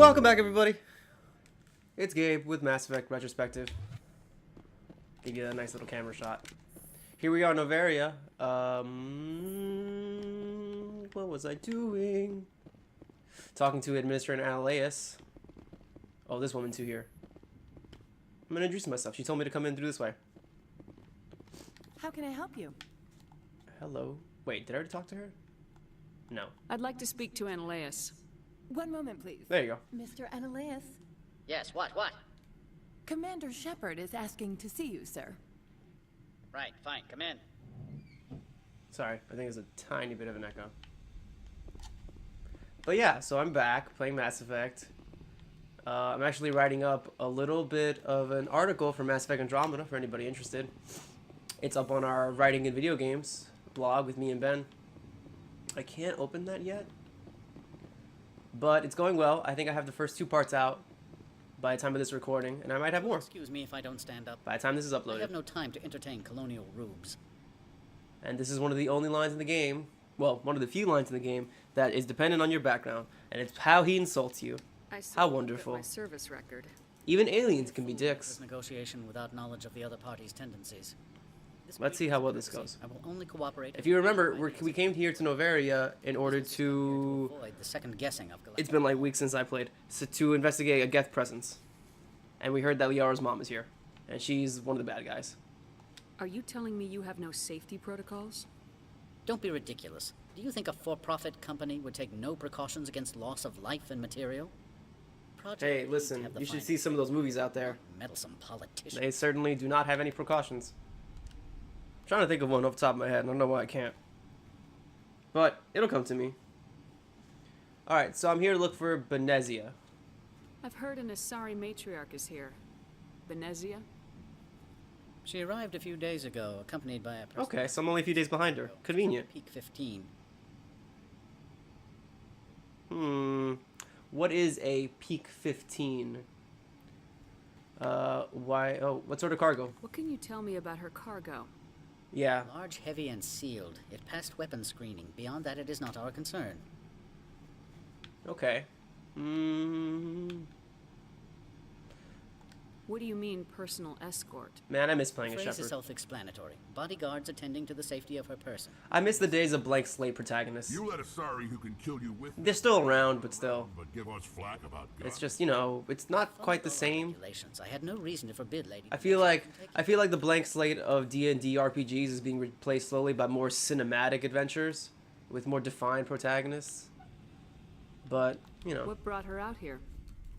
Welcome back, everybody. It's Gabe with Mass Effect Retrospective. Give you a nice little camera shot. Here we are, Novaria. What was I doing? Talking to Administrator Analaeus. Oh, this woman too here. I'm gonna introduce myself. She told me to come in through this way. How can I help you? Hello. Wait, did I already talk to her? No. I'd like to speak to Analaeus. One moment, please. There you go. Mr. Analaeus, Yes, what? Commander Shepard is asking to see you, sir. Right, fine, come in. Sorry, I think there's a tiny bit of an echo. But yeah, so I'm back playing Mass Effect. I'm actually writing up a little bit of an article for Mass Effect Andromeda for anybody interested. It's up on our Writing in Video Games blog with me and Ben. I can't open that yet, but it's going well. I think I have the first 2 parts out by the time of this recording, and I might have more Excuse me if I don't stand up. by the time this is I have uploaded. no time to entertain colonial rubes. And this is one of the only lines in the game, well, one of the few lines in the game that is dependent on your background, and it's how he insults you. I How looked at wonderful. my service record. Even aliens can be dicks. This negotiation without knowledge of the other party's tendencies. This Let's see how well this goes. I will only cooperate. If you remember, we came here to Novaria in order to to... avoid the second guessing of It's been like weeks since I played. So to investigate a Geth presence. And we heard that Liara's mom is here. And she's one of the bad guys. Are you telling me you have no safety protocols? Don't be ridiculous. Do you think a for-profit company would take no precautions against loss of life and material? Project Hey, needs to listen, have the you should finest see some of those movies out there. meddlesome politician. They certainly do not have any precautions. I'm trying to think of one off the top of my head. I don't know why I can't. But it'll come to me. Alright, so I'm here to look for Benezia. I've heard an Asari matriarch is here. Benezia? She arrived a few days ago, accompanied by a person. Okay, so I'm only a few days behind her. Convenient. Peak 15. What is a Peak 15? Why? Oh, what sort of cargo? What can you tell me about her cargo? Yeah. Large, heavy, and sealed. It passed weapon screening. Beyond that, it is not our concern. Okay. What do you mean, personal escort? Man, I miss playing The a phrase is shepherd. self-explanatory. Bodyguards attending to the safety of her person. I miss the days of blank slate protagonists. You let Asari who can kill you with They're still around, but still. but give us flack about guns. It's just, you know, it's not quite the same. Regulations. I had no reason to forbid Lady. I feel like the blank slate of D&D RPGs is being replaced slowly by more cinematic adventures with more defined protagonists. But, you know, What brought her out here?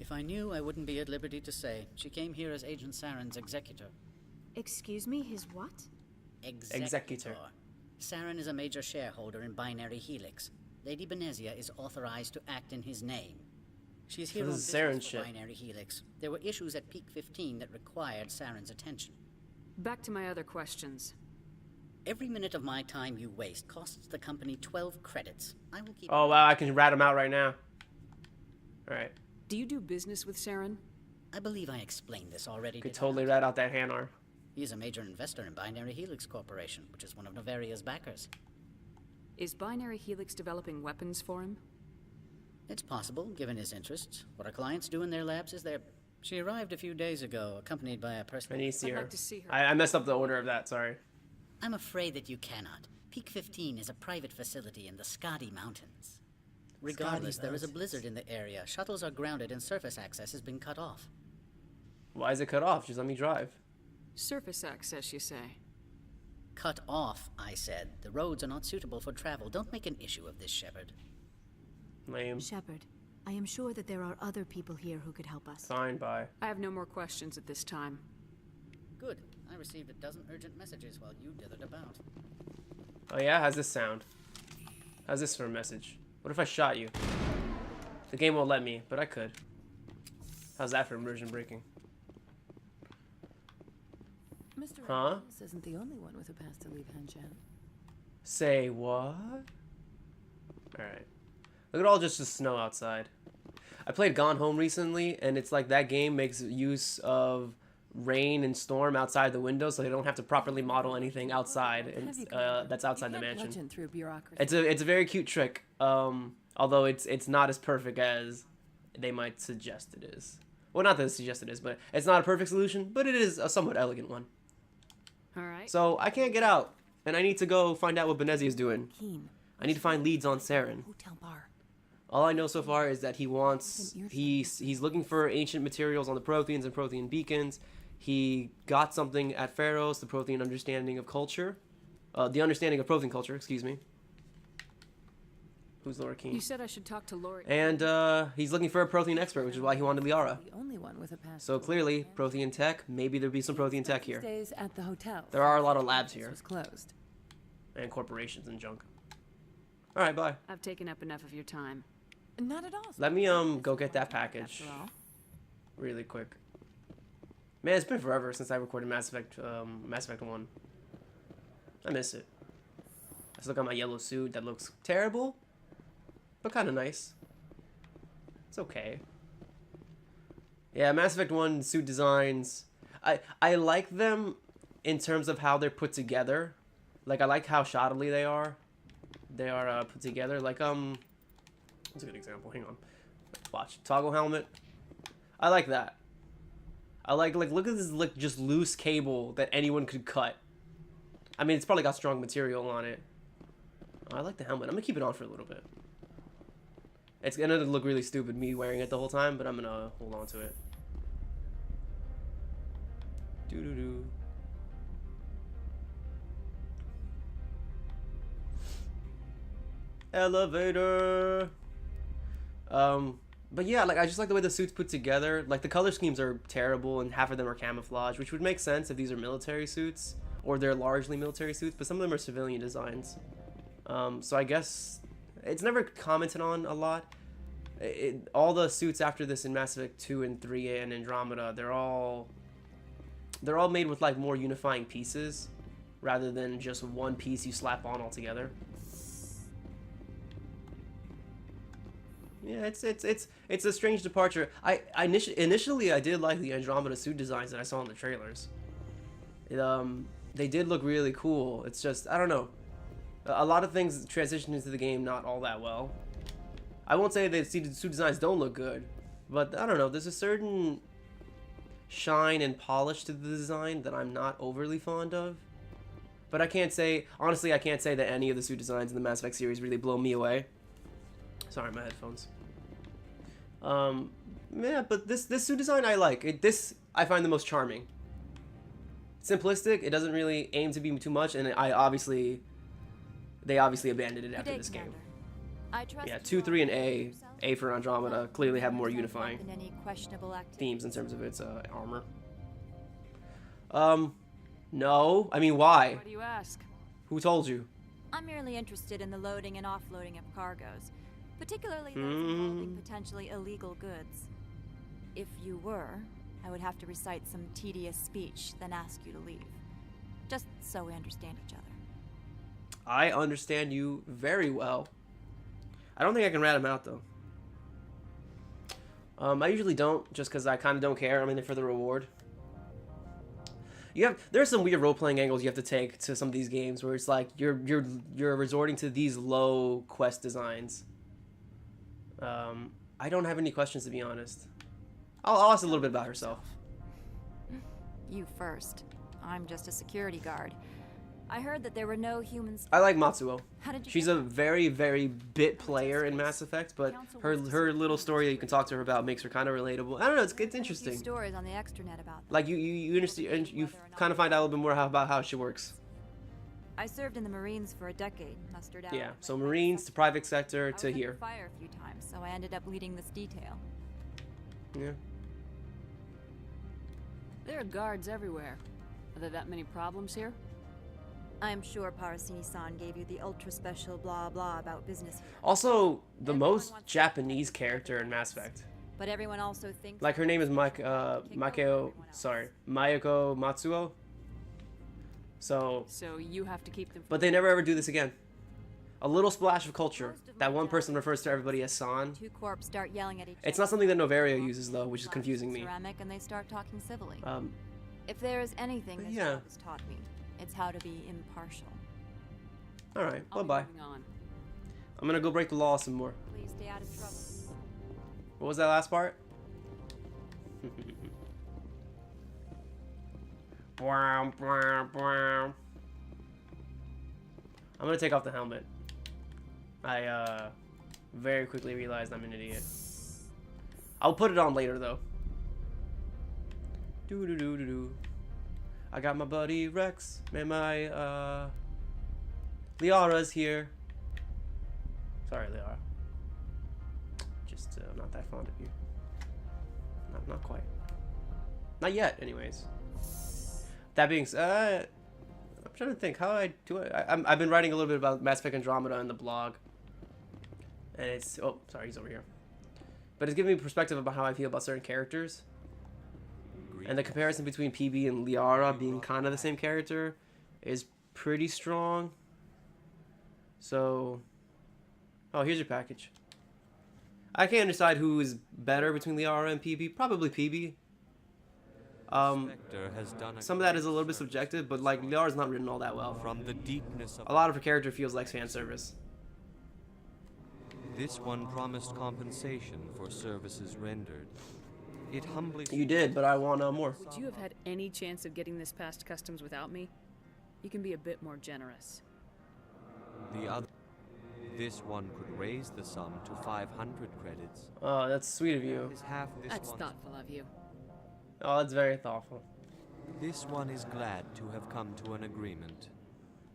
If I knew, I wouldn't be at liberty to say. She came here as Agent Saren's executor. Excuse me, his what? Executor. Saren is a major shareholder in Binary Helix. Lady Benezia is authorized to act in his name. She is here on this is business Saren for shit. Binary Helix. There were issues at Peak 15 that required Saren's attention. Back to my other questions. Every minute of my time you waste costs the company 12 credits. I will keep... oh wow, I can rat them out right now. Alright. Do you do business with Saren? I believe I explained this already. Could did I totally not? rat out that Hanar. He is a major investor in Binary Helix Corporation, which is one of Novaria's backers. Is Binary Helix developing weapons for him? It's possible, given his interests. What our clients do in their labs is their... She arrived a few days ago, accompanied by a person... I need to see I'd her. like to see her. I messed up the order of that, sorry. I'm afraid that you cannot. Peak 15 is a private facility in the Scotty Mountains. Regardless, there is a blizzard in the area. Shuttles are grounded and surface access has been cut off. Why is it cut off? Just let me drive. Surface access, you say? Cut off, I said. The roads are not suitable for travel. Don't make an issue of this, Shepard. Lame. Shepard, I am sure that there are other people here who could help us. Fine, bye. I have no more questions at this time. Good. I received a dozen urgent messages while you dithered about. Oh yeah? How's this sound? How's this for a message? What if I shot you? The game won't let me, but I could. How's that for immersion breaking? Mr. Huh? Analaeus isn't the only one with a pass to leave Hanshan. Say what? Alright. Look at all just the snow outside. I played Gone Home recently, and it's like that game makes use of rain and storm outside the window, so they don't have to properly model anything outside and that's outside the mansion. Through bureaucracy. It's a very cute trick. Although it's not as perfect as they might suggest it is. Well, not that it suggests it is, but it's not a perfect solution, but it is a somewhat elegant one. All right. So I can't get out, and I need to go find out what Benezi is doing. Keen. I need to find leads on Saren. Hotel bar. All I know so far is that he's looking for ancient materials on the Protheans and Prothean beacons. He got something at Pharaoh's, the Prothean understanding of culture. The understanding of Prothean culture, excuse me. Who's Laura Keen? You said I should talk to Lori. And he's looking for a Prothean expert, which is why he wanted Liara. The only one with a passport. So clearly, Prothean tech, maybe there'd be some Prothean tech here. Stays at the hotel. There are a lot of labs This here, was closed. and corporations and junk. Alright, bye. I've taken up enough of your time. Not at all. Let me go get that package After all. really quick. Man, it's been forever since I recorded Mass Effect 1. I miss it. Let's look at my yellow suit. That looks terrible, but kind of nice. It's okay. Yeah, Mass Effect 1 suit designs. I like them in terms of how they're put together. Like, I like how shoddily they are. They are put together. Like, what's a good example? Hang on. Watch. Toggle helmet. I like that. I like look at this like just loose cable that anyone could cut. I mean, it's probably got strong material on it. I like the helmet. I'm gonna keep it on for a little bit. It's gonna look really stupid me wearing it the whole time, but I'm gonna hold on to it. Doo doo doo. Elevator. But yeah, like I just like the way the suits put together. Like the color schemes are terrible, and half of them are camouflage, which would make sense if these are military suits or they're largely military suits. But some of them are civilian designs. So I guess it's never commented on a lot. All the suits after this in Mass Effect 2 and 3 and Andromeda, they're all made with like more unifying pieces rather than just one piece you slap on all together. Yeah, it's a strange departure. Initially I did like the Andromeda suit designs that I saw in the trailers. They did look really cool. It's just I don't know. A lot of things transition into the game not all that well. I won't say that suit designs don't look good, but I don't know. There's a certain shine and polish to the design that I'm not overly fond of. But I can't say honestly. I can't say that any of the suit designs in the Mass Effect series really blow me away. Sorry, my headphones. Yeah, but this suit design I like. This I find the most charming. Simplistic. It doesn't really aim to be too much, and they obviously abandoned it after this game. Yeah, 2, 3, and A for Andromeda clearly have more unifying themes in terms of its armor. No. I mean, why? Why do you ask? Who told you? I'm merely interested in the loading and offloading of cargoes, particularly those involving potentially illegal goods. If you were, I would have to recite some tedious speech, then ask you to leave. Just so we understand each other. I understand you very well. I don't think I can rat him out, though. I usually don't, just because I kind of don't care. I'm in it for the reward. There's some weird role-playing angles you have to take to some of these games where it's like you're resorting to these low quest designs. I don't have any questions, to be honest. I'll ask a little bit about herself. You first. I'm just a security guard. I heard that there were no humans. I like Matsuo. How did you She's get a very, very bit player in Mass Effect, but her little story that you can talk to her about makes her kind of relatable. I don't know, it's a few interesting. stories on the extranet about them. Like you understand, you kind of find out a little bit more about how she works. I served in the Marines for a decade, mustered out. Yeah, so Marines to private sector I was to under here. fire a few times, so I ended up leading this detail. Yeah. There are guards everywhere. Are there that many problems here? I'm sure Parasini-san gave you the ultra-special blah-blah about business. Also, the most Japanese character in Mass Effect. But everyone also thinks... Like, her name is Mayako Matsuo. So you have to keep them. but they never ever do this again. A little splash of culture. That one person refers to everybody as San. Two corps start yelling at each It's other. not something that Novaria uses, though, which is confusing me. Ceramic, and they start talking civilly. Um, If there is anything this yeah. job has taught me, it's how to be impartial. Alright, I'll be bye-bye. moving on. I'm gonna go break the law some more. Please stay out of trouble. What was that last part? I'm gonna take off the helmet. I very quickly realized I'm an idiot. I'll put it on later though. Doo doo doo doo doo. I got my buddy Rex and my Liara's here. Sorry, Liara. Just not that fond of you. Not quite. Not yet, anyways. That being said, I'm trying to think how I do it. I've been writing a little bit about Mass Effect Andromeda in the blog, and it's sorry, he's over here. But it's giving me perspective about how I feel about certain characters, and the comparison between PB and Liara being kind of the same character is pretty strong. So, oh, here's your package. I can't decide who is better between Liara and PB. Probably PB. Some of that is a little bit subjective, but like Liara's not written all that well. From the deepness of A lot of her character feels like fan service. this one promised compensation for services rendered. It humbly You did, but I want more. Would you have had any chance of getting this past customs without me? You can be a bit more generous. the other. This one could raise the sum to 500 credits. Oh, that's sweet of you. Is half this That's one's- thoughtful of you. Oh, that's very thoughtful. This one is glad to have come to an agreement.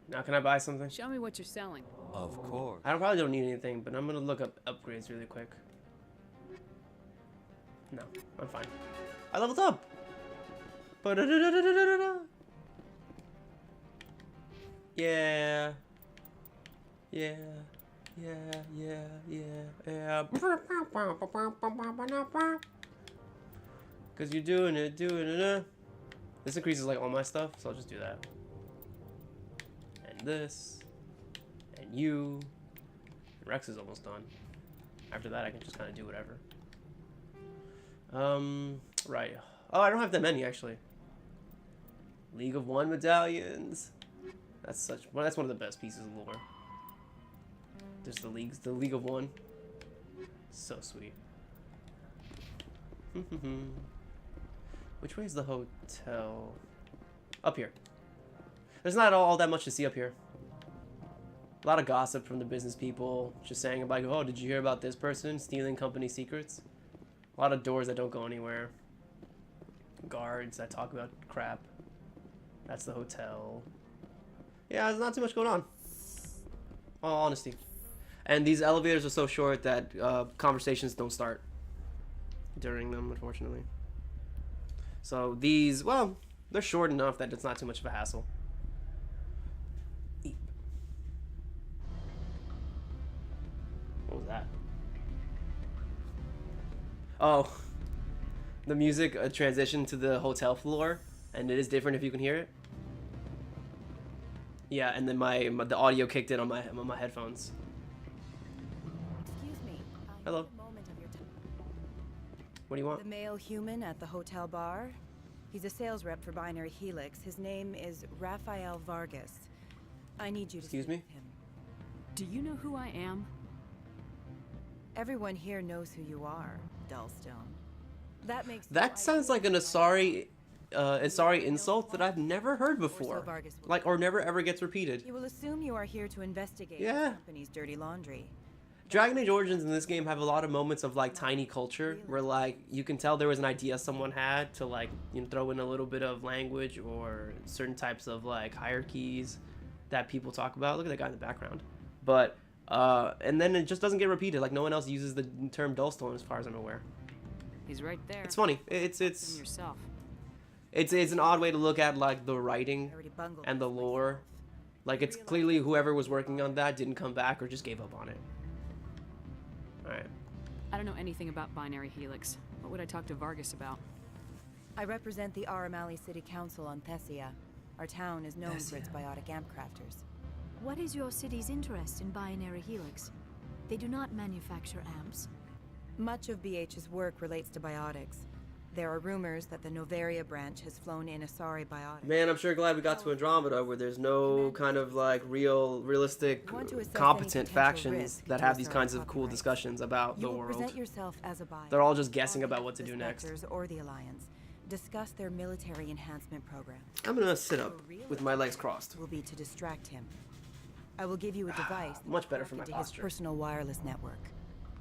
Now, can I buy something? Show me what you're selling. Of course. I probably don't need anything, but I'm gonna look up upgrades really quick. No, I'm fine. I leveled up. Ba-da-da-da-da-da-da-da. Yeah. Yeah. Yeah. Yeah. Yeah. Cause you're doing it. This increases like all my stuff, so I'll just do that. And this. And you. Rex is almost done. After that, I can just kind of do whatever. Right. Oh, I don't have that many actually. League of One medallions. That's one of the best pieces of lore. There's the League of One. So sweet. Which way is the hotel? Up here. There's not all that much to see up here. A lot of gossip from the business people, just saying about, oh, did you hear about this person stealing company secrets? A lot of doors that don't go anywhere. Guards that talk about crap. That's the hotel. Yeah, there's not too much going on. All honesty. And these elevators are so short that conversations don't start during them, unfortunately. So these, well, they're short enough that it's not too much of a hassle. Eep. What was that? Oh, the music transitioned to the hotel floor, and it is different if you can hear it. Yeah, and then the audio kicked in on my headphones. Excuse me. Hello. Need a moment of your time. What do you want? The male human at the hotel bar. He's a sales rep for Binary Helix. His name is Rafael Vargas. I need you to Excuse speak me? with him. Do you know who I am? Everyone here knows who you are, Dullstone. That makes That sounds like an Asari insult that I've never heard before. Like, or never ever gets repeated. You will assume you are here to investigate Yeah. the company's dirty laundry. Dragon Age Origins in this game have a lot of moments of like tiny culture where like you can tell there was an idea someone had to like, you know, throw in a little bit of language or certain types of like hierarchies that people talk about. Look at that guy in the background. But and then it just doesn't get repeated. Like no one else uses the term Dullstone as far as I'm aware. He's right there. It's funny. It's In yourself. it's an odd way to look at like the writing I already bungled and the this lore. myself. Like it's clearly whoever was working on that didn't come back or just gave up on it. Alright. I don't know anything about Binary Helix. What would I talk to Vargas about? I represent the Aramali City Council on Thessia. Our town is known for its biotic amp crafters. What is your city's interest in Binary Helix? They do not manufacture amps. Much of BH's work relates to biotics. There are rumors that the Novaria branch has flown in Asari biotics. Man, I'm sure glad we got to Andromeda, where there's no kind of like realistic, Want to assess competent any potential factions risk that to have these Asari kinds of cool copyrights. discussions about the You will world. present yourself as a buyer. They're all just guessing about what to The do next. Spectres or the Alliance. Discuss their military enhancement program. I'm gonna sit up with my legs crossed. Will be to distract him. I will give you a device that Much will better hook for my into his posture. personal wireless network.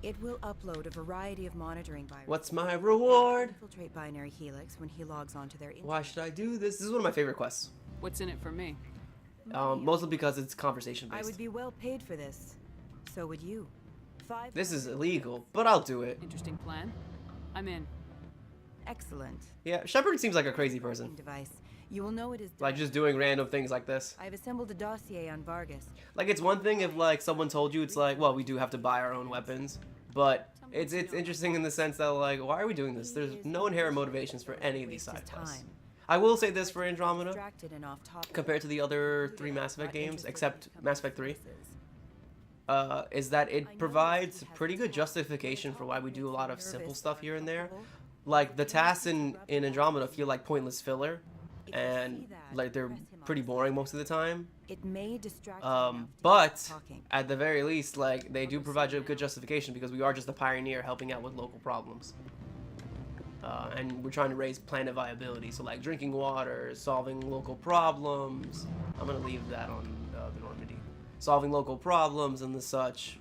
It will upload a variety of monitoring viruses. What's my reward? Infiltrate Binary Helix when he logs onto their Why should I do this? This is one of my favorite quests. What's in it for me? Mostly because it's conversation I would based. be well paid for this. So would you. This is illegal, but I'll do it. Interesting plan. I'm in. Excellent. Yeah, Shepard seems like a crazy person. Device. You will know it is Like just doing random things like this. I've assembled a dossier on Vargas. Like it's one thing if like someone told you it's like, well, we do have to buy our own weapons, but it's interesting in the sense that like, why are we doing this? There's no inherent motivations for any of these side quests. I will say this for Andromeda, Distracted and off topic. compared to the other 3 Mass Effect games, except Mass Effect 3, is that it provides pretty good justification for why we do a lot of simple stuff here and there. Like the tasks in Andromeda feel like pointless filler, and like they're pretty boring most of the time. It may distract him enough to But keep talking. at the very least, like they do provide a good justification because we are just a pioneer helping out with local problems. And we're trying to raise planet viability, so like drinking water, solving local problems. I'm gonna leave that on the Normandy. Solving local problems and the such.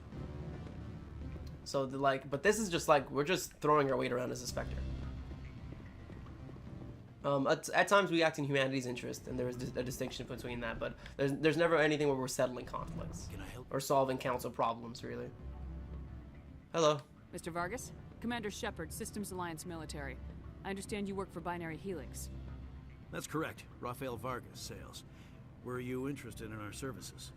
So the like, but this is just like we're just throwing our weight around as a Spectre. At times we act in humanity's interest, and there is a distinction between that. But there's never anything where we're settling conflicts or solving council problems, really. Hello. Mr. Vargas? Commander Shepard, Systems Alliance Military. I understand you work for Binary Helix. That's correct. Rafael Vargas, sales. Were you interested in our services?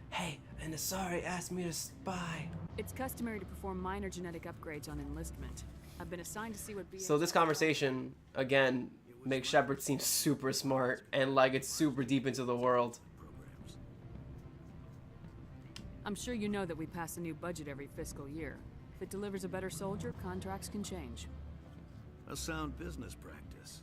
Hey, and Asari asked me to spy. It's customary to perform minor genetic upgrades on enlistment. I've been assigned to see what So this conversation, again, makes Shepard seem super smart and like it's super deep into the world. Programs. I'm sure you know that we pass a new budget every fiscal year. If it delivers a better soldier, contracts can change. A sound business practice.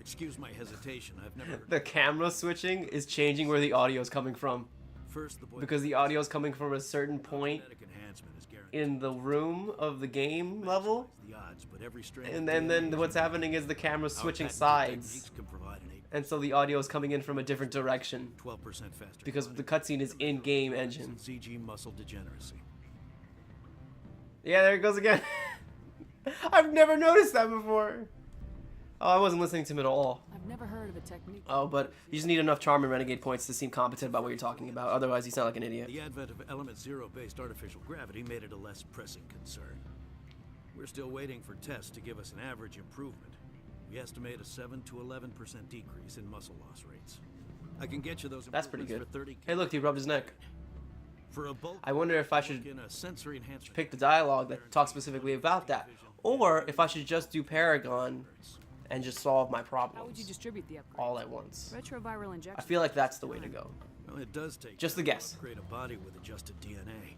Excuse my hesitation. I've never. The camera switching is changing where the audio is coming from. First, the boy. Because the audio is coming from a certain point Genetic enhancement is guaranteed. in the room of the game level. The odds, but every strain And of then DNA what's is happening is the camera's Our switching patented sides. techniques can provide an And so the audio is coming in from a different direction. 12% faster. Because the cutscene is in-game engine. CG muscle degeneracy. Yeah, there it goes again. I've never noticed that before. Oh, I wasn't listening to him at all. I've never heard of a technique. Oh, but you just need enough charm and renegade points to seem competent about what you're talking about. Otherwise, you sound like an idiot. The advent of element zero-based artificial gravity made it a less pressing concern. We're still waiting for tests to give us an average improvement. We estimate a 7 to 11% decrease in muscle loss rates. I can get you those That's pretty improvements good. for 30. Hey, look, he rubbed his neck. For a bulk, I wonder if I should in a sensory enhancement. pick the dialogue that talks specifically about that. Or if I should just do Paragon and just solve my How would you problems distribute the upgrade? all at once. Retroviral injection. I feel like that's the way to go. Well, it does take Just a time to guess. upgrade a body with adjusted DNA.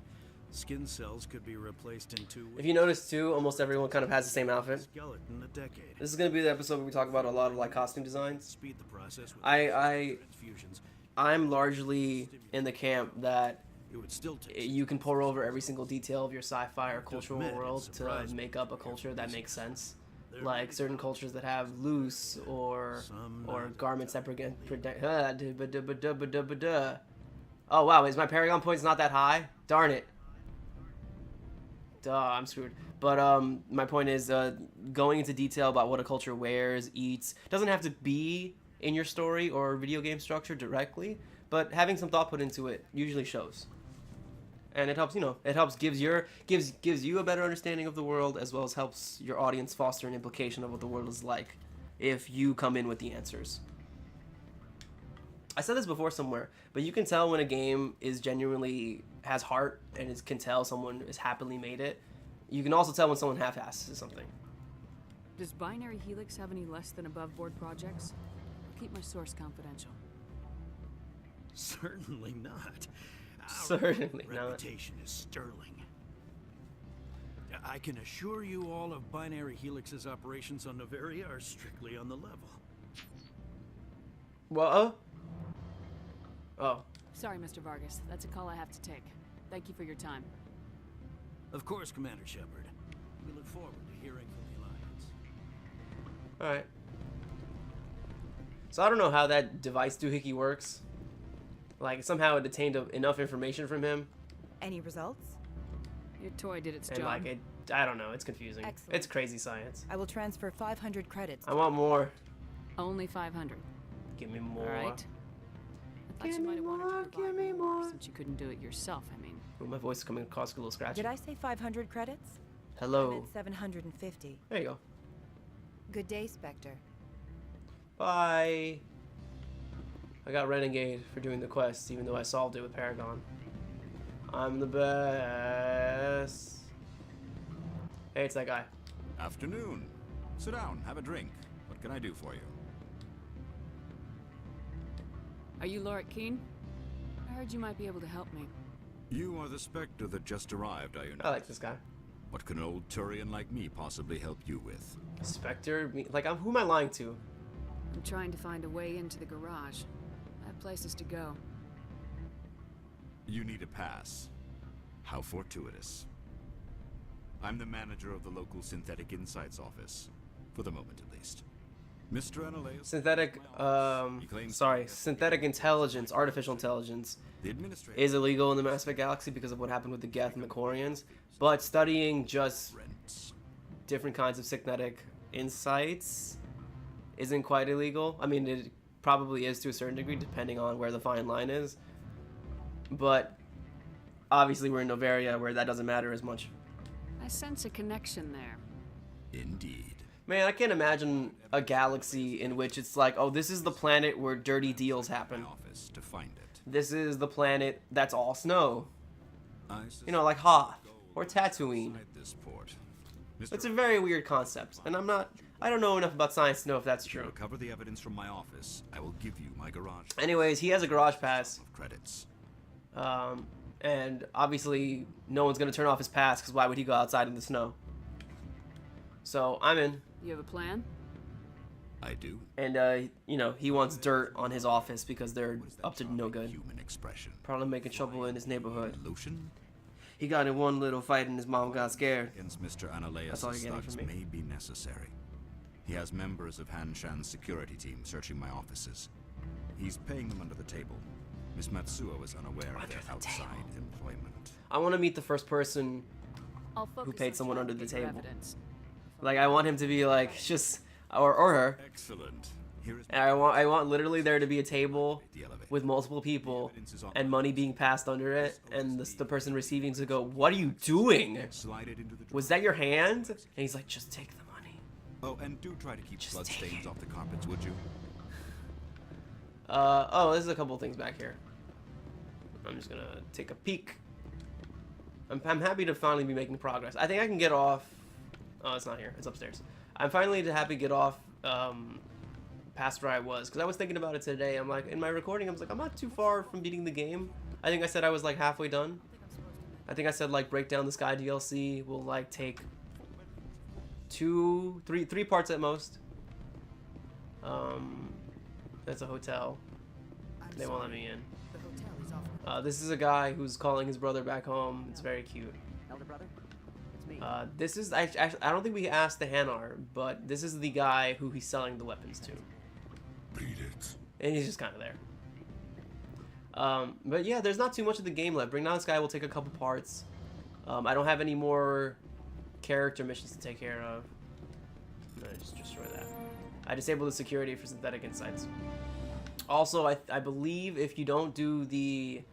Skin cells could be replaced in 2 weeks. If you notice too, almost everyone kind of has the same outfit. Skeleton a decade. This is gonna be the episode where we talk about a lot of like costume designs. Speed the process with I transfusions. I'm largely in the camp that It would still take you can pour over every single detail of your sci-fi or cultural admit, it world to surprised me. make up a culture that makes sense. Like certain cultures that have loose or garments that prevent. Oh wow, is my Paragon points not that high? Darn it. Duh, I'm screwed. But my point is going into detail about what a culture wears, eats, doesn't have to be in your story or video game structure directly, but having some thought put into it usually shows. And it helps, gives you a better understanding of the world, as well as helps your audience foster an implication of what the world is like if you come in with the answers. I said this before somewhere, but you can tell when a game is genuinely has heart and can tell someone has happily made it. You can also tell when someone half-asses something. Does Binary Helix have any less than above board projects? I'll keep my source confidential. Certainly not. Our Certainly not. reputation is sterling. I can assure you all of Binary Helix's operations on Noveria are strictly on the level. Well, oh. Sorry, Mr. Vargas. That's a call I have to take. Thank you for your time. Of course, Commander Shepard. We look forward to hearing from the Alliance. Alright. So I don't know how that device doohickey works. Like, somehow it obtained enough information from him. Any results? Your toy did its And job. like, I don't know, it's confusing. Excellent. It's crazy science. I will transfer 500 credits. I want more. Only 500. Give me more. All right. I thought you might have wanted to provide more since you couldn't do it yourself. I mean, Ooh, my voice is coming across a little scratchy. Did I say 500 credits? I Hello. meant 750. There you go. Good day, Spectre. Bye. I got Renegade for doing the quest, even though I solved it with Paragon. I'm the best. Hey, it's that guy. Afternoon. Sit down, have a drink. What can I do for you? are you Lorik Keene? I heard you might be able to help me. You are the Spectre that just arrived, are you not? I like this guy. What can an old Turian like me possibly help you with? Spectre? Like, who am I lying to? I'm trying to find a way into the garage. I have places to go. You need a pass. How fortuitous. I'm the manager of the local Synthetic Insights office. For the moment, at least. Mr. Analeus... Synthetic, synthetic intelligence, artificial intelligence, is illegal in the Mass Effect galaxy because of what happened with the Geth and the Quarians, but studying just different kinds of synthetic insights isn't quite illegal. I mean, it probably is to a certain degree, depending on where the fine line is, but obviously we're in Noveria, where that doesn't matter as much. I sense a connection there. Indeed. Man, I can't imagine a galaxy in which it's like, oh, this is the planet where dirty deals happen. To find it. This is the planet that's all snow. You know, like Hoth or Tatooine. It's a very weird concept, and I don't know enough about science to know if that's true. Recover the evidence from my office. I will give you my garage. Anyways, he has a garage pass. Credits. And obviously no one's gonna turn off his pass because why would he go outside in the snow? So I'm in. You have a plan? I do. And you know, he wants dirt on his office because they're up to no good. Human expression. Probably making trouble in his neighborhood. Lucian? He got in one little fight and his mom got scared. Against Mr. Analeus' That's all you're getting thugs from me. may be necessary. He has members of Han Shan's security team searching my offices. He's paying them under the table. Miss Matsuo is unaware of their outside employment. I want to meet the first person I'll who focus paid on someone trying under to the get your table. evidence. Like, I want him to be like, just, or her. Excellent. Here is And I want literally there to be a table with multiple people and money being passed under it, and the person receiving to go, what are you doing? Was that your hand? And he's like, just take the money. Oh, and do try to keep blood stains off the carpets, would you? Oh, there's a couple things back here. I'm just gonna take a peek. I'm happy to finally be making progress. I think I can get off. Oh, it's not here. It's upstairs. I'm finally happy to get off past where I was, because I was thinking about it today. I'm like, in my recording, I was like, I'm not too far from beating the game. I think I said I was like halfway done. I think I said like Break Down the Sky DLC will like take three parts at most. That's a hotel. They won't let me in. This is a guy who's calling his brother back home. It's very cute. Elder brother, it's me. This is actually, I don't think we asked the Hanar, but this is the guy who he's selling the weapons to. Beat it. And he's just kind of there. But yeah, there's not too much of the game left. Bring Down the Sky will take a couple parts. I don't have any more character missions to take care of. No, just destroy that. I disabled the security for Synthetic Insights. Also, I believe if you don't do the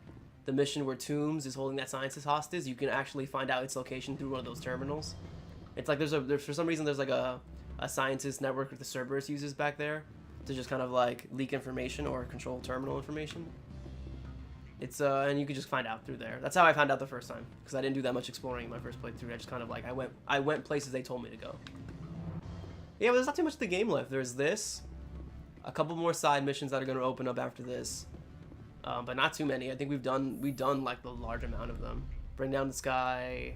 mission where Toombs is holding that scientist hostage, you can actually find out its location through one of those terminals. It's like there's for some reason there's like a scientist network that the Cerberus uses back there to just kind of like leak information or control terminal information. It's and you can just find out through there. That's how I found out the first time, because I didn't do that much exploring in my first playthrough. I just kind of like I went places they told me to go. Yeah, but there's not too much of the game left. There's this, a couple more side missions that are going to open up after this, but not too many. I think we've done like the large amount of them. Bring Down the Sky.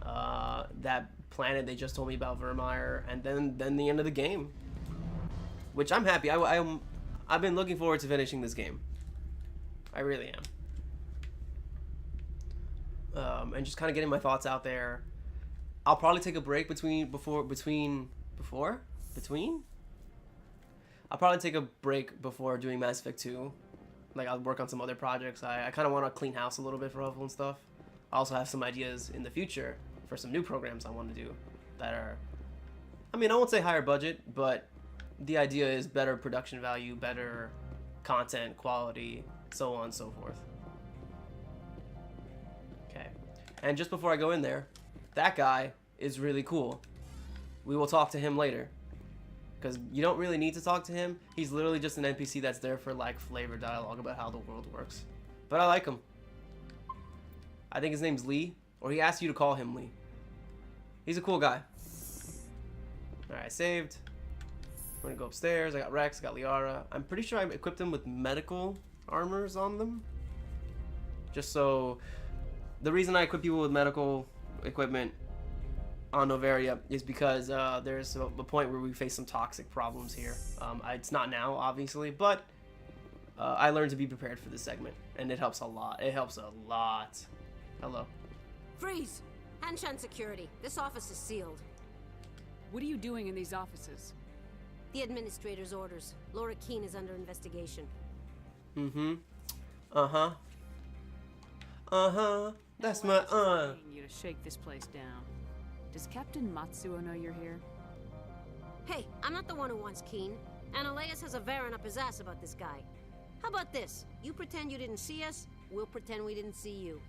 that planet they just told me about, Vermeer, and then the end of the game, which I'm happy. I've been looking forward to finishing this game. I really am. And just kind of getting my thoughts out there. I'll probably take a break between. I'll probably take a break before doing Mass Effect 2. Like, I'll work on some other projects. I kind of want to clean house a little bit for Huffle and stuff. I also have some ideas in the future for some new programs I want to do that are, I mean, I won't say higher budget, but the idea is better production value, better content quality, so on and so forth. Okay. And just before I go in there, that guy is really cool. We will talk to him later. Because you don't really need to talk to him. He's literally just an NPC that's there for like flavor dialogue about how the world works. But I like him. I think his name's Lee. Or he asked you to call him Lee. He's a cool guy. Alright, saved. I'm gonna go upstairs. I got Rex, I got Liara. I'm pretty sure I equipped him with medical armors on them. Just so... The reason I equip people with medical equipment on Novaria is because there's a point where we face some toxic problems here. It's not now, obviously, but I learned to be prepared for this segment, and it helps a lot. It helps a lot. Hello. Freeze! Hanshan security. This office is sealed. What are you doing in these offices? The administrator's orders. Laura Keene is under investigation. Mm-hmm. Uh-huh. Uh-huh. That's my You to shake this place down. Does Captain Matsuo know you're here? Hey, I'm not the one who wants Keene. Analeas has a Varen up his ass about this guy. How about this? You pretend you didn't see us, we'll pretend we didn't see you.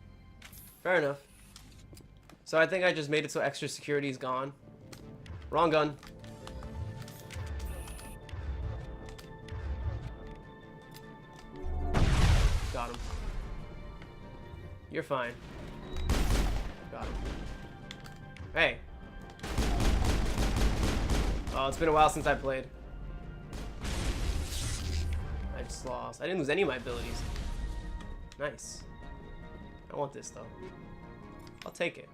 Fair enough. So I think I just made it so extra security is gone. Wrong gun. Got him. You're fine. Got him. Hey. Oh, it's been a while since I played. I just lost. I didn't lose any of my abilities. Nice. I want this, though. I'll take it.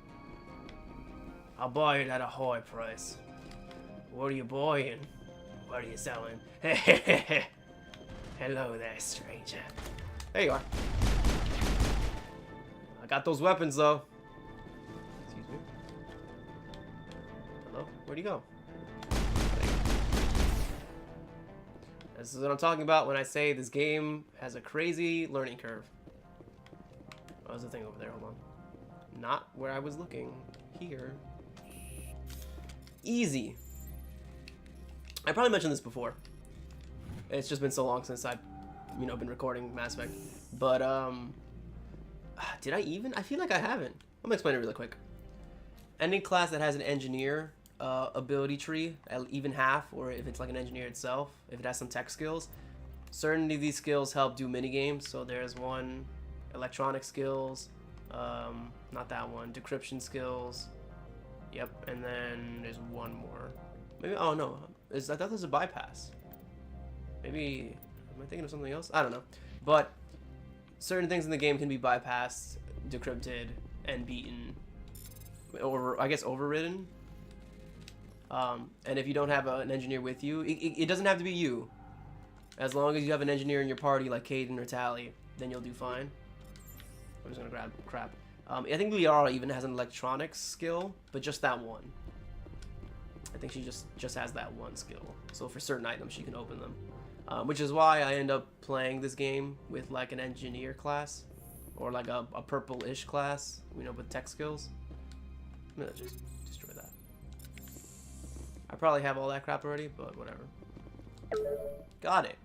I'll buy it at a high price. What are you buying? What are you selling? Hello there, stranger. There you are. I got those weapons, though. Excuse me. Hello? Where'd he go? This is what I'm talking about when I say this game has a crazy learning curve. Oh, there's a thing over there. Hold on. Not where I was looking. Here. Easy. I probably mentioned this before. It's just been so long since I've, been recording Mass Effect. But, did I even? I feel like I haven't. I'm gonna explain it really quick. Any class that has an engineer ability tree, at even half, or if it's like an engineer itself, if it has some tech skills, certain of these skills help do mini games. So there's one, electronic skills, not that one, decryption skills. Yep, and then there's one more. Maybe, oh no, I thought there's a bypass. Maybe, am I thinking of something else? I don't know. But certain things in the game can be bypassed, decrypted, and beaten. Or I guess overridden. And if you don't have an engineer with you, it doesn't have to be you. As long as you have an engineer in your party like Caden or Tally, then you'll do fine. I'm just gonna grab crap. I think Liara even has an electronics skill, but just that one. I think she just has that one skill. So for certain items, she can open them. Which is why I end up playing this game with like an engineer class, or like a purple-ish class, with tech skills. I'm gonna just destroy that. I probably have all that crap already, but whatever. Got it.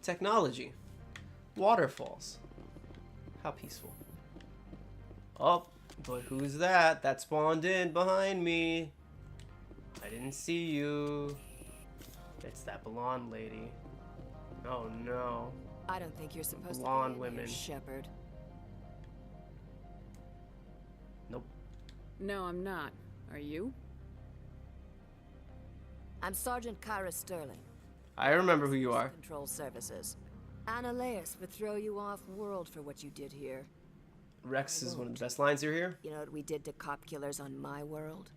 Technology. Waterfalls. How peaceful. Oh, but who's that? That spawned in behind me. I didn't see you. It's that blonde lady. Oh no. I don't think you're supposed blonde to be women. Shepard. Nope. No, I'm not. Are you? I'm Sergeant Kyra Sterling. I remember who you are. Control Services. Analeas would throw you off-world for what you did here. Rex is one of the best lines here. You know what we did to cop killers on my world?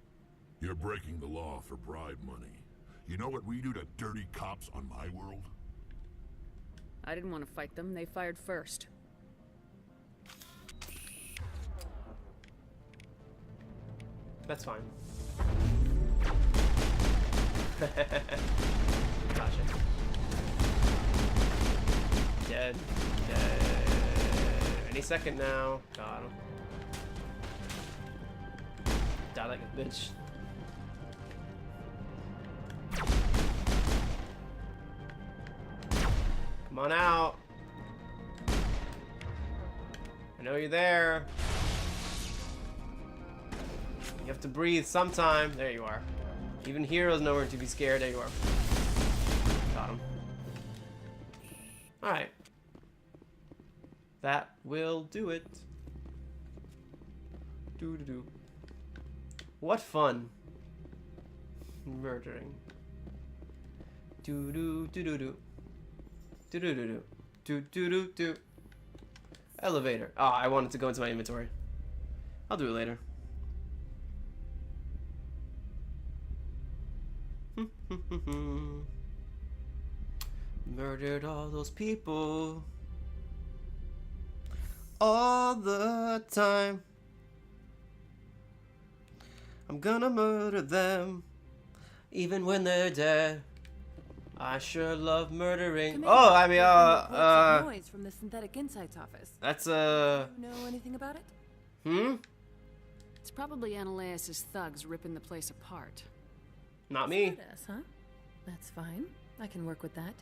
You're breaking the law for bribe money. You know what we do to dirty cops on my world? I didn't want to fight them. They fired first. That's fine. Gotcha. Dead. Dead. Any second now. Got him. Die like a bitch. Come on out. I know you're there. You have to breathe sometime. There you are. Even heroes know where to be scared. There you are. Got him. Alright. That will do it. Do. What fun. Murdering. Do. Elevator. Oh, I wanted to go into my inventory. I'll do it later. Murdered all those people all the time. I'm gonna murder them even when they're dead. I sure love murdering. Commander, Oh, I mean, reports of noise from the Synthetic Insights office. That's Do you know anything about it? It's probably Ananias' thugs ripping the place apart. Not me. Us, huh? That's fine. I can work with that.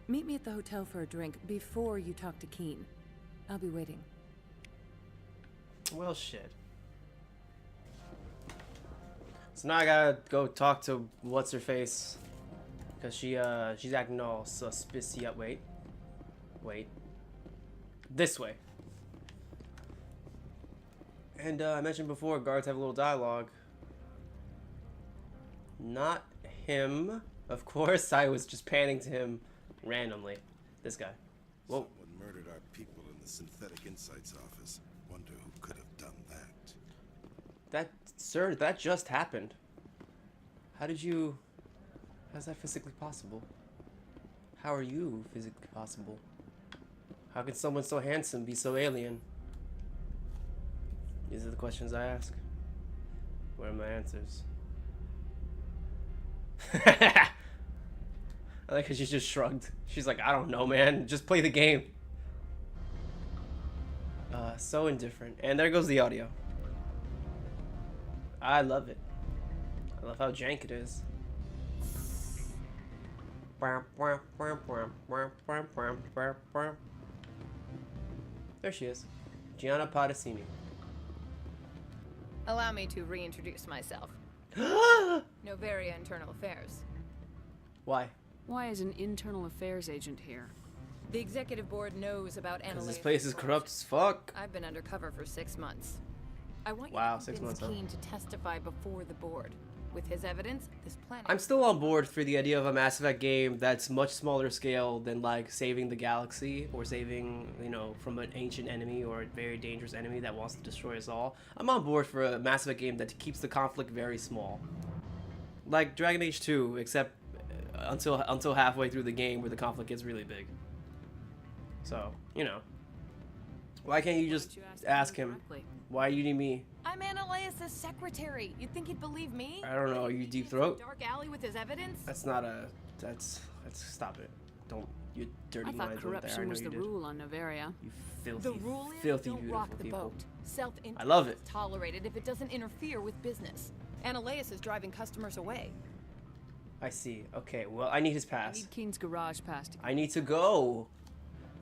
Meet me at the hotel for a drink before you talk to Keen. I'll be waiting. Well, shit. So now I gotta go talk to what's her face, cause she's acting all suspicious. Wait. This way. And I mentioned before, guards have a little dialogue. Not him, of course. I was just panning to him randomly. This guy. Whoa. Someone murdered our people in the Synthetic Insights office. Wonder who could have done that. Sir, that just happened. How's that physically possible? How are you physically possible? How can someone so handsome be so alien? These are the questions I ask. Where are my answers? I like how she just shrugged. She's like, I don't know, man. Just play the game. So indifferent. And there goes the audio. I love it. I love how jank it is. There she is. Gianna Potticini. Allow me to reintroduce myself. Novaria Internal Affairs. Why? Why is an internal affairs agent here? The executive board knows about Because Ananias. this place is corrupt as fuck. I've been undercover for 6 months. I want Wow, you to 6 months, convince Keen to testify before the board. With his evidence, this planet. I'm still on board for the idea of a Mass Effect game that's much smaller scale than like saving the galaxy or saving, you know, from an ancient enemy or a very dangerous enemy that wants to destroy us all. I'm on board for a Mass Effect game that keeps the conflict very small. Like Dragon Age 2, except until halfway through the game where the conflict gets really big. So, you know. Why can't you just ask him? Why do you need me? I'm Ananias' secretary. You'd think he'd believe me? I don't know. Are you Deep Throat? Dark alley with his evidence? That's not a. That's stop it. Don't you dirty I thought minds went there. I corruption know was you the did. rule on Novaria. You filthy, The rule is filthy, don't beautiful rock the people. boat. Self-interest I love it. is tolerated if it doesn't interfere with business. Ananias is driving customers away. I see. Okay. Well, I need his I pass. need Keen's garage pass to I need to go.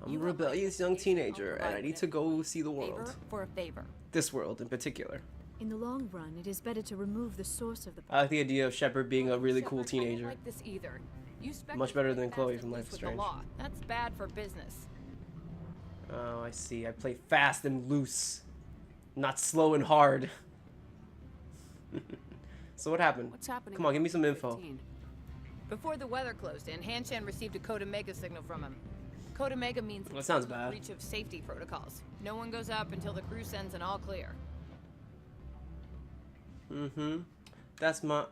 I'm a rebellious young teenager, and I need to go see the world. Favor for a favor. This world in particular. In the long run, it is better to remove the source of the I like the idea of Shepard being a really cool Shepard, I don't teenager. like this either. You Much better than Chloe from Life is with the Strange. law. That's bad for business. Oh, I see. I play fast and loose, not slow and hard. So what happened? What's happening? Come on, give me some info. Before the weather closed in, Hanshan received a code Omega signal from him. Code Omega means That sounds bad. breach of safety protocols. No one goes up until the crew sends an all clear. Mm-hmm. That's my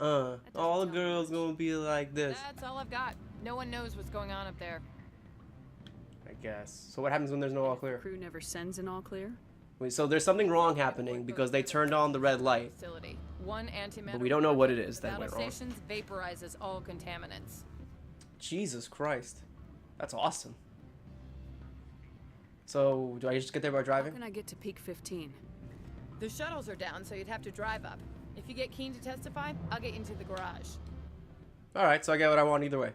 all the girls gonna be like this. That's all I've got. No one knows what's going on up there. I guess. So what happens when there's no all clear? Crew never sends an all clear? Wait, so there's something wrong happening because they turned on the red light. Facility. One antimatter. But we don't know what it is that battle went wrong. stations vaporizes all contaminants. Jesus Christ. That's awesome. So, do I just get there by How driving? can I get to Peak 15? The shuttles are down, so you'd have to drive up. If you get Keen to testify, I'll get you into the garage. Alright, so I get what I want either way.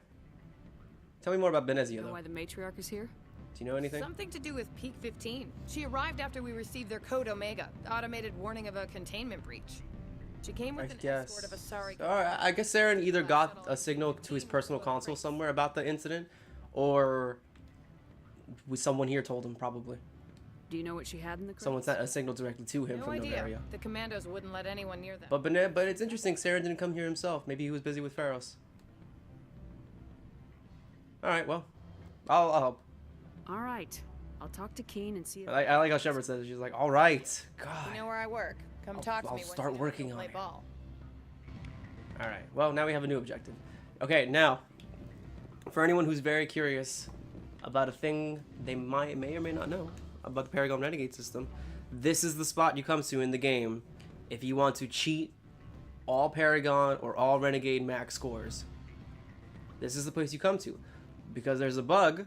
Tell me more about Benezia, You know though. why the matriarch is here? Do you know anything? Something to do with Peak 15. She arrived after we received their Code Omega, automated warning of a containment breach. She came with an escort of a sorry. Alright, I guess Saren either got a signal to his personal console somewhere about the incident, or someone here told him, probably. Do you know what she had in the crates? Someone sent a signal directly to him No from idea. Novaria. The commandos wouldn't let anyone near them. But it's interesting, Saren didn't come here himself. Maybe he was busy with Pharos. Alright, well, I'll help. Alright. I'll talk to Keen and see if... I like how Shepard says it. She's like, alright. God. You know where I work. Come talk to I'll me once start you know working how to on play it. ball. Alright, well, now we have a new objective. Okay, now, for anyone who's very curious about a thing they may or may not know about the Paragon Renegade system, this is the spot you come to in the game if you want to cheat all Paragon or all Renegade max scores. This is the place you come to, because there's a bug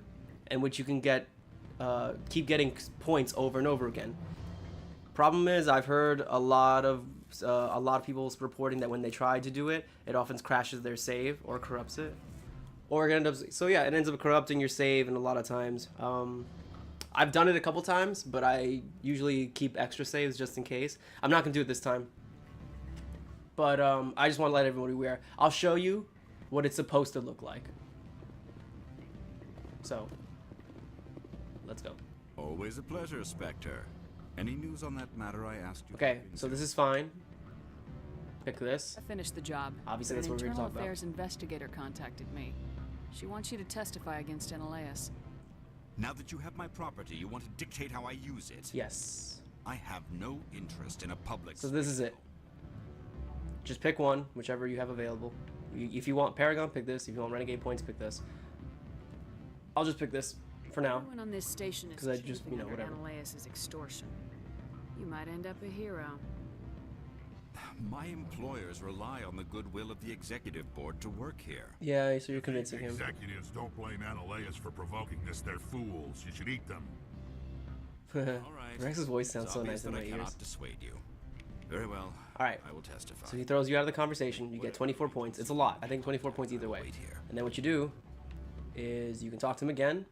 in which you can get keep getting points over and over again. Problem is, I've heard a lot of people reporting that when they try to do it, it often crashes their save or corrupts it, or it ends up corrupting your save. And a lot of times, I've done it a couple times, but I usually keep extra saves just in case. I'm not gonna do it this time, but I just want to let everybody aware. I'll show you what it's supposed to look like. So, let's go. Always a pleasure, Spectre. Any news on that matter I asked you? Okay, so this is fine. Pick this. I finished the job. Obviously, but that's what we're an gonna internal talk about. affairs investigator contacted me. She wants you to testify against Analeas. Now that you have my property, you want to dictate how I use it? Yes. I have no interest in a public. So this is it. Just pick one, whichever you have available. If you want Paragon, pick this. If you want Renegade points, pick this. I'll just pick this for now. Everyone on this station is 'Cause I just, chafing you know, under whatever. Analeas' extortion. You might end up a hero. My employers rely on the goodwill of the executive board to work here. Yeah, so you're convincing him. Executives don't blame Analeas for provoking this. They're fools. You should eat them. Rex's voice sounds It's so obvious nice in that my I ears. cannot dissuade you. Very well. Alright. I will testify. So he throws you out of the conversation. You get 24 points. It's a lot. I think 24 points either way. And then what you do is you can talk to him again,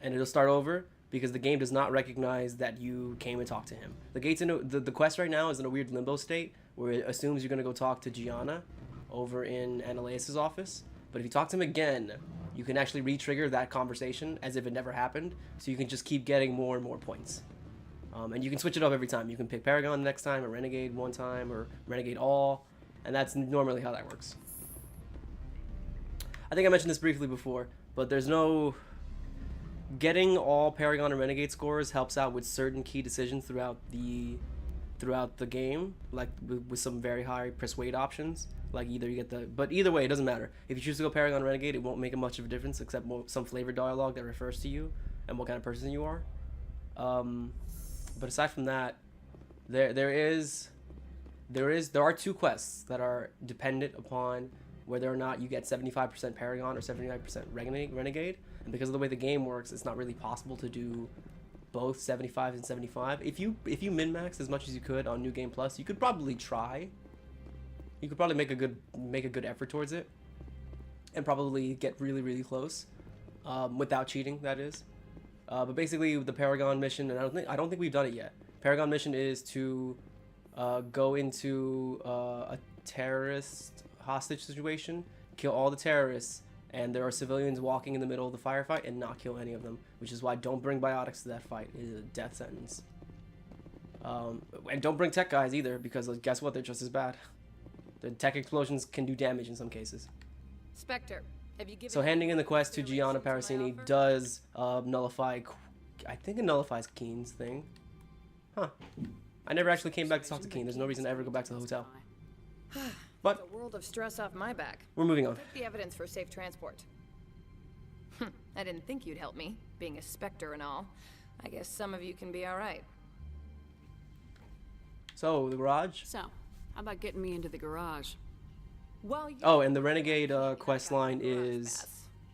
and it'll start over because the game does not recognize that you came and talked to him. The gate's in the quest right now is in a weird limbo state where it assumes you're gonna go talk to Gianna over in Analeas' office. But if you talk to him again, you can actually re-trigger that conversation as if it never happened. So you can just keep getting more and more points. And you can switch it up every time. You can pick Paragon next time, or Renegade one time, or Renegade all, and that's normally how that works. I think I mentioned this briefly before, but there's no... Getting all Paragon and Renegade scores helps out with certain key decisions throughout the game, like with some very high persuade options. Like either you get the... But either way, it doesn't matter. If you choose to go Paragon or Renegade, it won't make much of a difference except some flavored dialogue that refers to you and what kind of person you are. But aside from that, there are two quests that are dependent upon whether or not you get 75% Paragon or 79% Renegade. And because of the way the game works, it's not really possible to do both 75 and 75. If you min-max as much as you could on New Game Plus, you could probably try. You could probably make a good effort towards it, and probably get really close, without cheating. That is. But basically, the Paragon mission, and I don't think we've done it yet. Paragon mission is to go into a terrorist hostage situation, kill all the terrorists, and there are civilians walking in the middle of the firefight, and not kill any of them. Which is why don't bring biotics to that fight. It is a death sentence. And don't bring tech guys either, because guess what? They're just as bad. The tech explosions can do damage in some cases. Spectre, So handing in the quest to Gianna Parasini does nullify, I think it nullifies Keen's thing. Huh. I never actually came back to talk to Keen. There's no reason to ever go back to the hotel. But It's a world of stress off my back. we're moving on. Take the evidence for safe transport. I didn't think you'd help me, being a Spectre and all. I guess some of you can be all right. So, the garage? So, how about getting me into the garage? Well, Oh, and the Renegade quest line is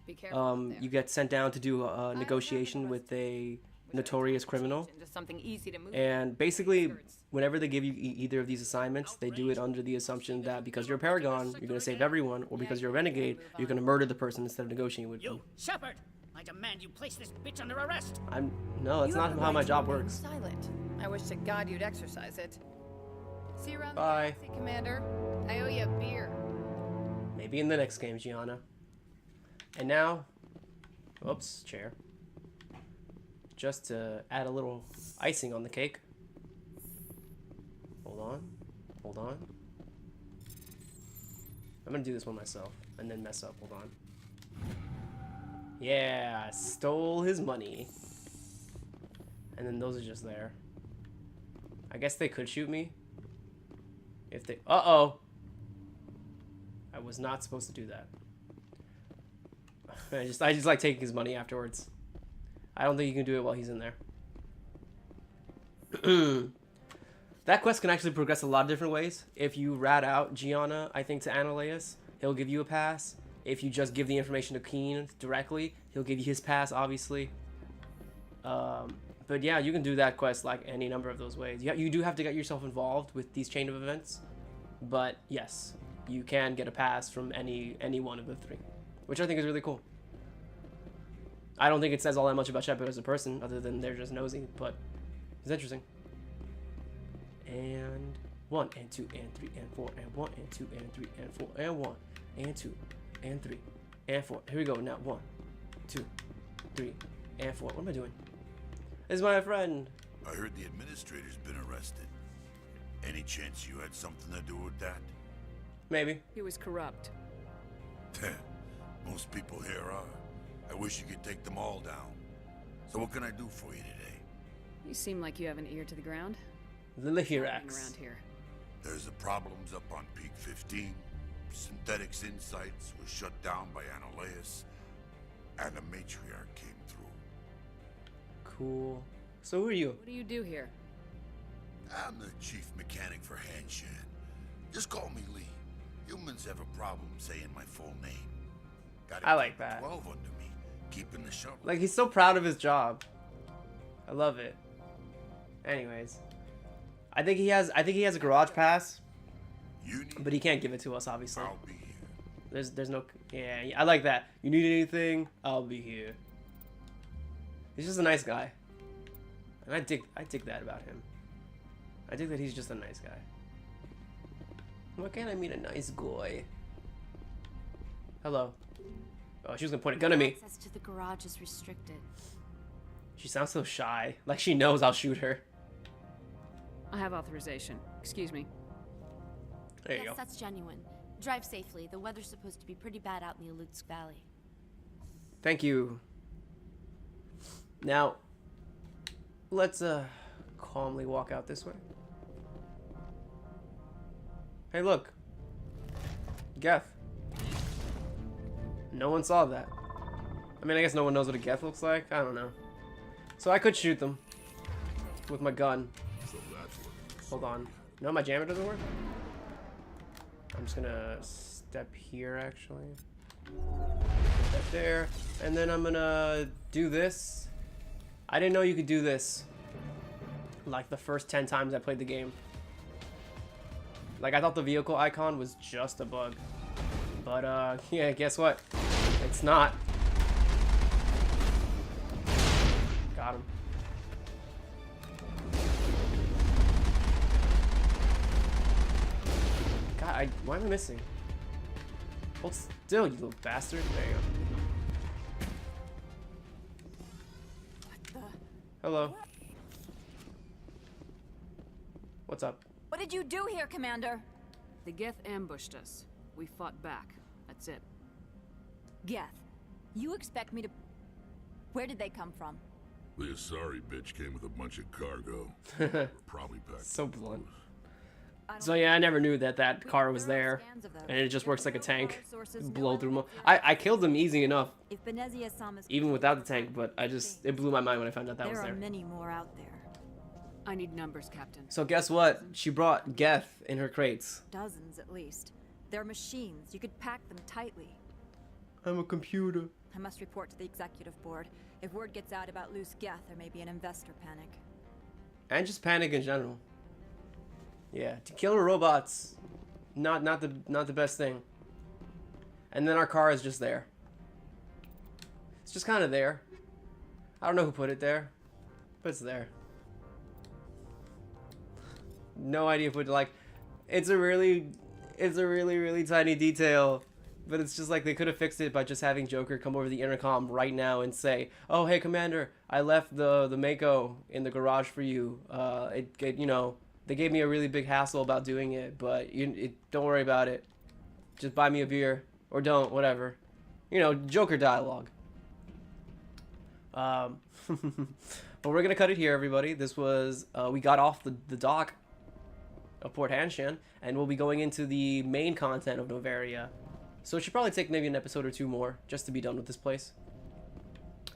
you get sent down to do a negotiation with a notorious criminal. Into something easy to move. And basically, whenever they give you either of these assignments, they do it under the assumption that because you're a Paragon, you're going to save everyone, or because you're a Renegade, you're going to murder the person instead of negotiating with them. You, Shepard! I demand you place this bitch under arrest! No, that's not how my job works. Silent. I wish to God you'd exercise it. See you around Bye. the galaxy, Commander. I owe you a beer. Maybe in the next game, Gianna. And now, oops, chair. Just to add a little icing on the cake. Hold on. Hold on. I'm gonna do this one myself and then mess up. Hold on. Yeah, stole his money. And then those are just there. I guess they could shoot me. If they... Uh-oh! I was not supposed to do that. I just like taking his money afterwards. I don't think you can do it while he's in there. That quest can actually progress a lot of different ways. If you rat out Gianna, I think, to Ananias, he'll give you a pass. If you just give the information to Keen directly, he'll give you his pass, obviously. But yeah, you can do that quest like any number of those ways. You do have to get yourself involved with these chain of events. But yes, you can get a pass from any one of the three, which I think is really cool. I don't think it says all that much about Shepard as a person, other than they're just nosy, but it's interesting. And 1 and 2 and 3 and 4 and 1 and 2 and 3 and 4 and 1 and 2 and 3 and 4. Here we go. Now 1, 2, 3 and 4. What am I doing? This is my friend. I heard the administrator's been arrested. Any chance you had something to do with that? Maybe. He was corrupt. Most people here are. I wish you could take them all down. So what can I do for you today? You seem like you have an ear to the ground. The Lihirax. Around here. There's the problems up on Peak 15. Synthetics Insights was shut down by Ananias. And the matriarch came through. Cool. So who are you? What do you do here? I'm the chief mechanic for Hanshan. Just call me Lee. Humans have a problem saying my full name. I like that. 12 under me, keeping the shuttle. Like, he's so proud of his job. I love it. Anyways, I think he has a garage pass, but he can't give it to us, obviously. I'll be here. There's no, yeah, I like that. You need anything? I'll be here. He's just a nice guy, and I dig that about him. I dig that he's just a nice guy. Why can't I meet a nice guy? Hello. Oh, she was gonna point a gun at me. Access to the garage is restricted. She sounds so shy, like she knows I'll shoot her. I have authorization. Excuse me. There you Yes, go. that's genuine. Drive safely. The weather's supposed to be pretty bad out in the Alutsk Valley. Thank you. Now, let's calmly walk out this way. Hey, look. Geth. No one saw that. I mean, I guess no one knows what a Geth looks like. I don't know. So I could shoot them with my gun. Hold on. No, my jammer doesn't work. I'm just gonna step here, actually. Step there. And then I'm gonna do this. I didn't know you could do this like the first 10 times I played the game. Like, I thought the vehicle icon was just a bug. But, yeah, guess what? It's not. Got him. God, why am I missing? Hold still, you little bastard. There you go. Hello. What's up? What did you do here, Commander? The Geth ambushed us. We fought back. That's it. Geth, you expect me to... Where did they come from? The Asari bitch came with a bunch of cargo. We're probably packed. So blunt. So yeah, I never knew that that car was there, and it just works like a tank. Blow through them. I killed them easy enough, even without the tank. But it blew my mind when I found out that was there. There are many more out there. I need numbers, Captain. So guess what? She brought Geth in her crates. Dozens at least. They're machines. You could pack them tightly. I'm a computer. I must report to the executive board. If word gets out about loose Geth, there may be an investor panic. And just panic in general. Yeah, to kill robots, not the best thing. And then our car is just there. It's just kind of there. I don't know who put it there, but it's there. No idea who put it. Like, it's a really tiny detail, but it's just like they could have fixed it by just having Joker come over the intercom right now and say, "Oh, hey, Commander, I left the Mako in the garage for you. You know." They gave me a really big hassle about doing it, but don't worry about it. Just buy me a beer. Or don't, whatever. You know, Joker dialogue. But we're going to cut it here, everybody. This was, we got off the dock of Port Hanshan, and we'll be going into the main content of Novaria. So it should probably take maybe an episode or two more just to be done with this place.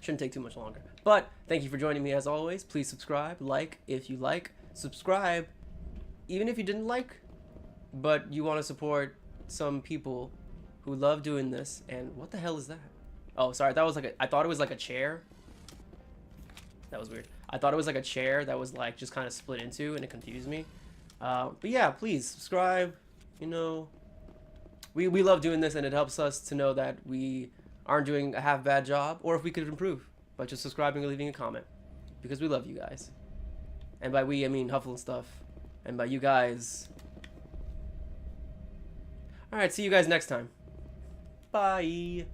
Shouldn't take too much longer. But thank you for joining me as always. Please subscribe, like if you like. Subscribe even if you didn't like, but you want to support some people who love doing this. And what the hell is that? Oh, sorry, that was like I thought it was like a chair. That was weird. I thought it was like a chair that was like just kind of split into, and it confused me. But yeah, please subscribe. You know, we love doing this, and it helps us to know that we aren't doing a half bad job, or if we could improve by just subscribing or leaving a comment, because we love you guys. And by we, I mean Huffle and stuff. And by you guys... Alright, see you guys next time. Bye!